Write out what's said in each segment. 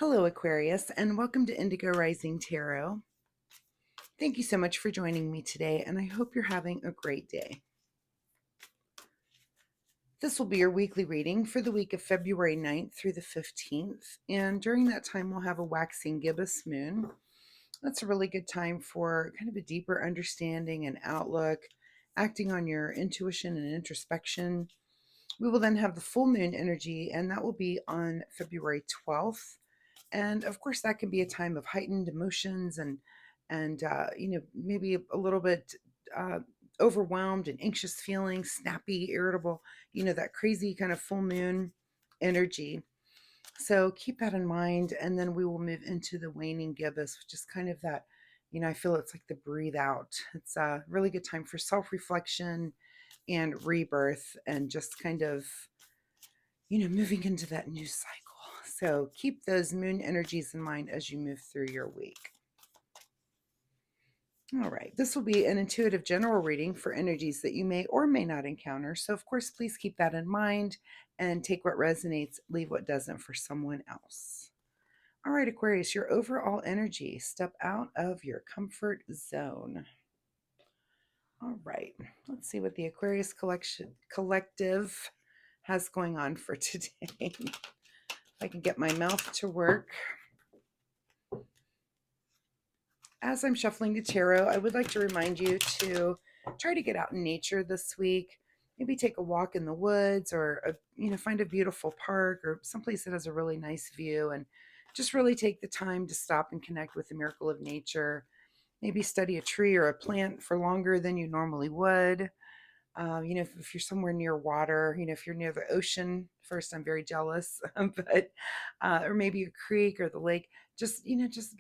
Hello, Aquarius, and welcome to Indigo Rising Tarot. Thank you so much for joining me today, and I hope you're having a great day. This will be your weekly reading for the week of February 9th through the 15th, and during that time, we'll have a waxing gibbous moon. That's a really good time for kind of a deeper understanding and outlook, acting on your intuition and introspection. We will then have the full moon energy, and that will be on February 12th. And of course, that can be a time of heightened emotions and maybe a little bit uh, overwhelmed and anxious feelings, snappy, irritable, that crazy kind of full moon energy. So keep that in mind, and then we will move into the waning gibbous, which is kind of that. I feel it's like the breathe out. It's a really good time for self-reflection and rebirth, and just kind of moving into that new cycle. So keep those moon energies in mind as you move through your week. All right, this will be an intuitive general reading for energies that you may or may not encounter. So, of course, please keep that in mind and take what resonates, leave what doesn't for someone else. All right, Aquarius, your overall energy. Step out of your comfort zone. All right, let's see what the Aquarius collective has going on for today. If I can get my mouth to work. As I'm shuffling the tarot, I would like to remind you to try to get out in nature this week. Maybe take a walk in the woods, or find a beautiful park or someplace that has a really nice view, and just really take the time to stop and connect with the miracle of nature. Maybe study a tree or a plant for longer than you normally would. If you're somewhere near water, if you're near the ocean, first, I'm very jealous, but, or maybe a creek or the lake, just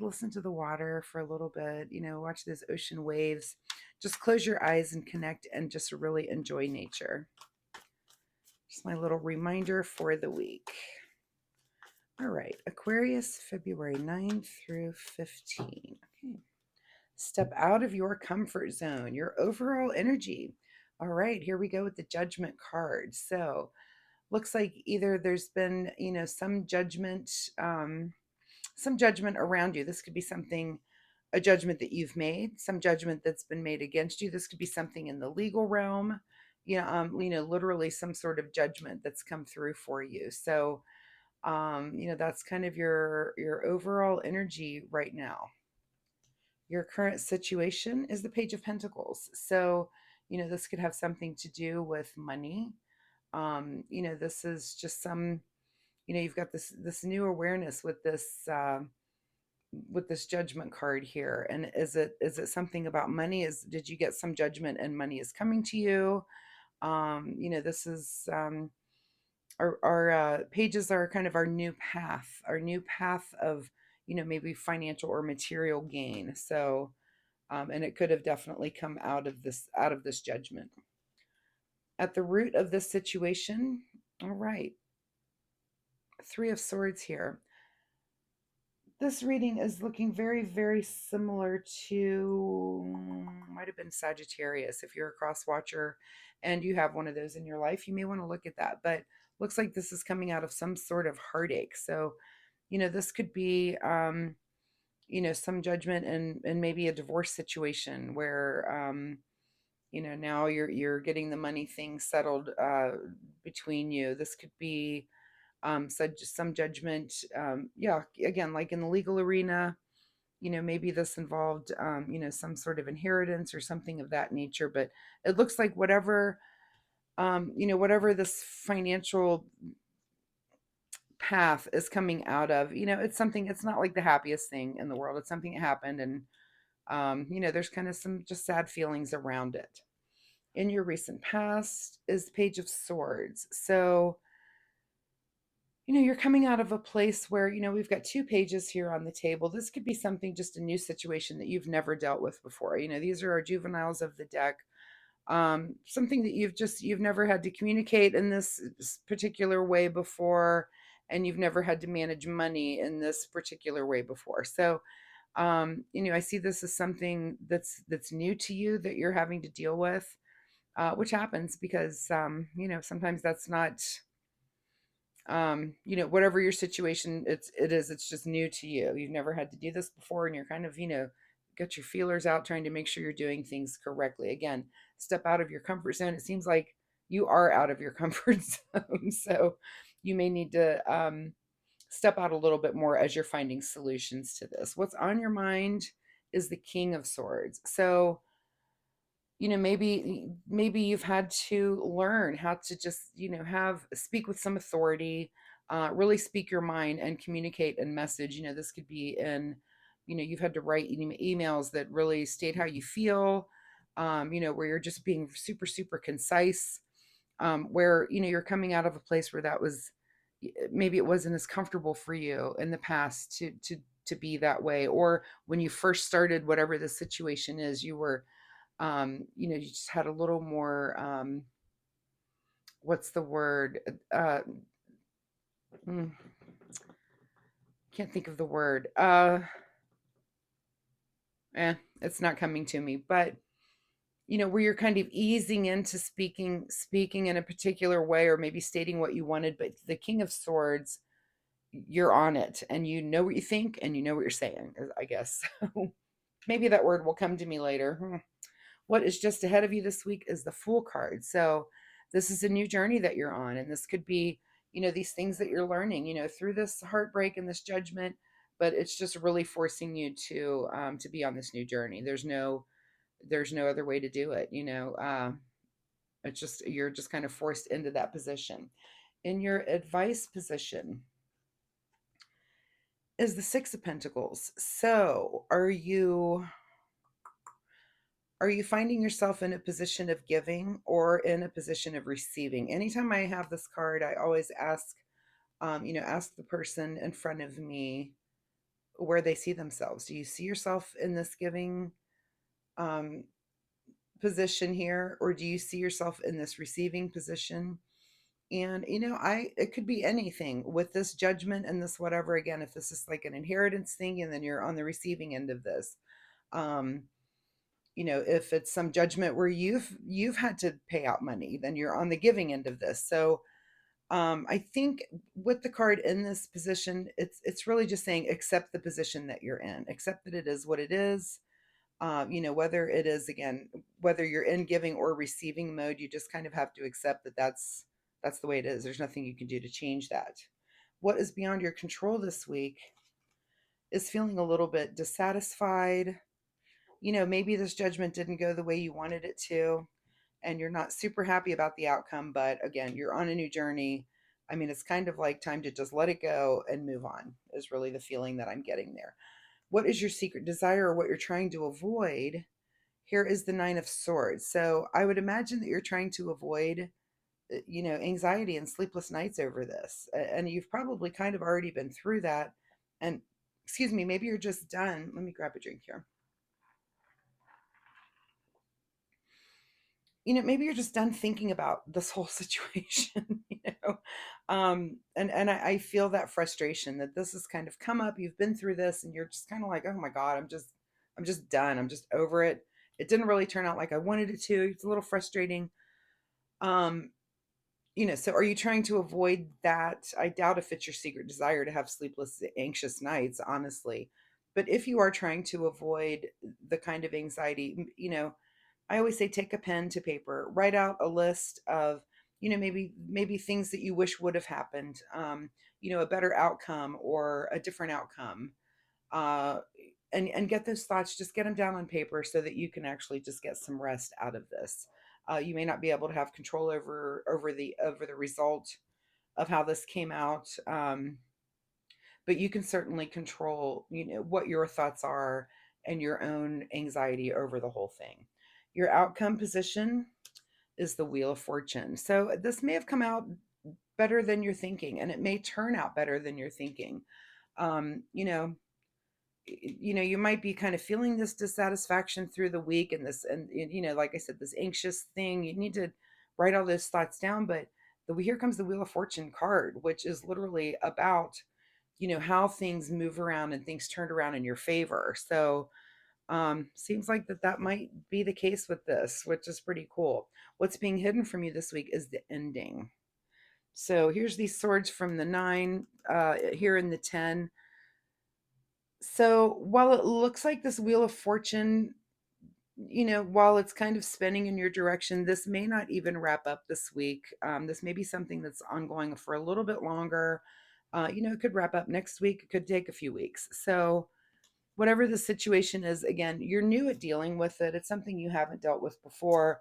listen to the water for a little bit, watch those ocean waves, just close your eyes and connect and just really enjoy nature. Just my little reminder for the week. All right, Aquarius, February 9th through 15. Okay. Step out of your comfort zone, your overall energy. All right, here we go with the Judgment card. So, looks like either there's been, some judgment around you. This could be a judgment that you've made, some judgment that's been made against you. This could be something in the legal realm. Literally some sort of judgment that's come through for you. So, that's kind of your overall energy right now. Your current situation is the Page of Pentacles. So, this could have something to do with money. This is just you've got this new awareness with this Judgment card here. And is it something about money? Did you get some judgment and money is coming to you? This is our pages are kind of our new path of maybe financial or material gain. So, and it could have definitely come out of this judgment. At the root of this situation, all right, Three of Swords here. This reading is looking very, very similar to, might have been Sagittarius. If you're a cross watcher and you have one of those in your life, you may want to look at that. But looks like this is coming out of some sort of heartache. So, this could be, some judgment and maybe a divorce situation where, now you're getting the money thing settled between you. This could be some judgment. Yeah, again, like in the legal arena, maybe this involved, some sort of inheritance or something of that nature. But it looks like whatever this financial path is coming out of, it's not like the happiest thing in the world. It's something that happened, and there's kind of some just sad feelings around it. In your recent past is the Page of Swords. So, you're coming out of a place where, we've got two pages here on the table. This could be something, just a new situation that you've never dealt with before. These are our juveniles of the deck. Something that you've never had to communicate in this particular way before, and you've never had to manage money in this particular way before. So, I see this as something that's new to you that you're having to deal with, which happens because, sometimes that's not Whatever your situation it's just new to you. You've never had to do this before, and you're kind of, got your feelers out trying to make sure you're doing things correctly. Again, step out of your comfort zone. It seems like you are out of your comfort zone. So you may need to step out a little bit more as you're finding solutions to this. What's on your mind is the King of Swords. So maybe you've had to learn how to just have speak with some authority, really speak your mind and communicate and message. This could be in, you've had to write emails that really state how you feel, where you're just being super super concise, where you're coming out of a place where that was, maybe it wasn't as comfortable for you in the past to be that way, or when you first started whatever the situation is, you were, you just had a little more, what's the word? Mm, can't think of the word. It's not coming to me, but where you're kind of easing into speaking in a particular way, or maybe stating what you wanted. But the King of Swords, you're on it, and you know what you think, and you know what you're saying, I guess. So maybe that word will come to me later. What is just ahead of you this week is the Fool card. So this is a new journey that you're on, and this could be, these things that you're learning, through this heartbreak and this judgment. But it's just really forcing you to be on this new journey. There's no other way to do it. It's just, you're just kind of forced into that position. In your advice position is the Six of Pentacles. So are you finding yourself in a position of giving or in a position of receiving? Anytime I have this card, I always ask the person in front of me where they see themselves. Do you see yourself in this giving um, position here, or do you see yourself in this receiving position? And it could be anything with this judgment and this whatever. Again, if this is like an inheritance thing, and then you're on the receiving end of this. Um, if it's some judgment where you've had to pay out money, then you're on the giving end of this. So I think with the card in this position, it's really just saying accept the position that you're in, accept that it is what it is. Whether it is, again, whether you're in giving or receiving mode, you just kind of have to accept that that's the way it is. There's nothing you can do to change that. What is beyond your control this week is feeling a little bit dissatisfied. Maybe this judgment didn't go the way you wanted it to, and you're not super happy about the outcome, but again, you're on a new journey. I mean, it's kind of like time to just let it go and move on, is really the feeling that I'm getting there. What is your secret desire, or what you're trying to avoid? Here is the Nine of Swords. So I would imagine that you're trying to avoid, anxiety and sleepless nights over this. And you've probably kind of already been through that. And excuse me, maybe you're just done. Let me grab a drink here. Maybe you're just done thinking about this whole situation. And I feel that frustration that this has kind of come up. You've been through this, and you're just kind of like, oh my God, I'm just done. I'm just over it. It didn't really turn out like I wanted it to. It's a little frustrating. Um, so are you trying to avoid that? I doubt if it's your secret desire to have sleepless, anxious nights, honestly. But if you are trying to avoid the kind of anxiety, I always say take a pen to paper, write out a list of, maybe things that you wish would have happened, a better outcome or a different outcome. Uh, and get those thoughts, just get them down on paper so that you can actually just get some rest out of this. You may not be able to have control over the result of how this came out, but you can certainly control, what your thoughts are and your own anxiety over the whole thing. Your outcome position is the Wheel of Fortune. So this may have come out better than you're thinking, and it may turn out better than you're thinking. Um, you know, you might be kind of feeling this dissatisfaction through the week, and this, and like I said, this anxious thing. You need to write all those thoughts down. But here comes the Wheel of Fortune card, which is literally about how things move around and things turned around in your favor. So seems like that might be the case with this, which is pretty cool. What's being hidden from you this week is the ending. So here's these swords from the 9, here in the 10. So while it looks like this Wheel of Fortune, while it's kind of spinning in your direction, this may not even wrap up this week. This may be something that's ongoing for a little bit longer. It could wrap up next week. It could take a few weeks. So whatever the situation is, again, you're new at dealing with it. It's something you haven't dealt with before,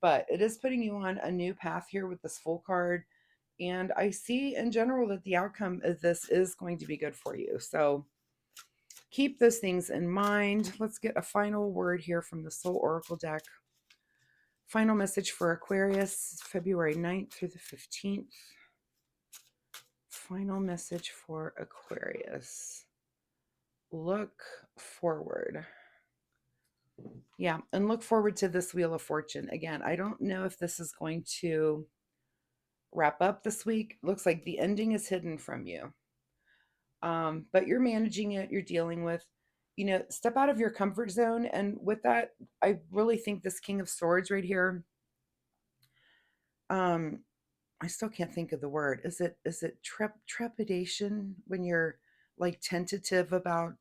but it is putting you on a new path here with this Fool card. And I see in general that the outcome of this is going to be good for you. So keep those things in mind. Let's get a final word here from the Soul Oracle deck. Final message for Aquarius, February 9th through the 15th. Final message for Aquarius. Look forward. Yeah, and look forward to this Wheel of Fortune. Again, I don't know if this is going to wrap up this week. Looks like the ending is hidden from you. But you're managing it, you're dealing with, step out of your comfort zone. And with that, I really think this King of Swords right here, um, I still can't think of the word. Is it trepidation when you're like tentative about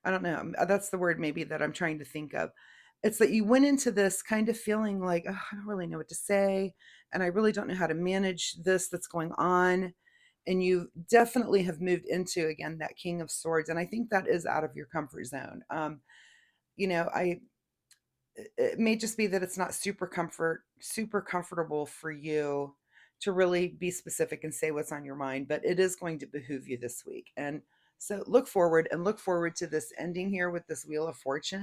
I don't know. That's the word maybe that I'm trying to think of. It's that you went into this kind of feeling like, oh, I don't really know what to say. And I really don't know how to manage this that's going on. And you definitely have moved into, again, that King of Swords. And I think that is out of your comfort zone. I it may just be that it's not super comfortable for you to really be specific and say what's on your mind, but it is going to behoove you this week. And so look forward to this ending here with this Wheel of Fortune.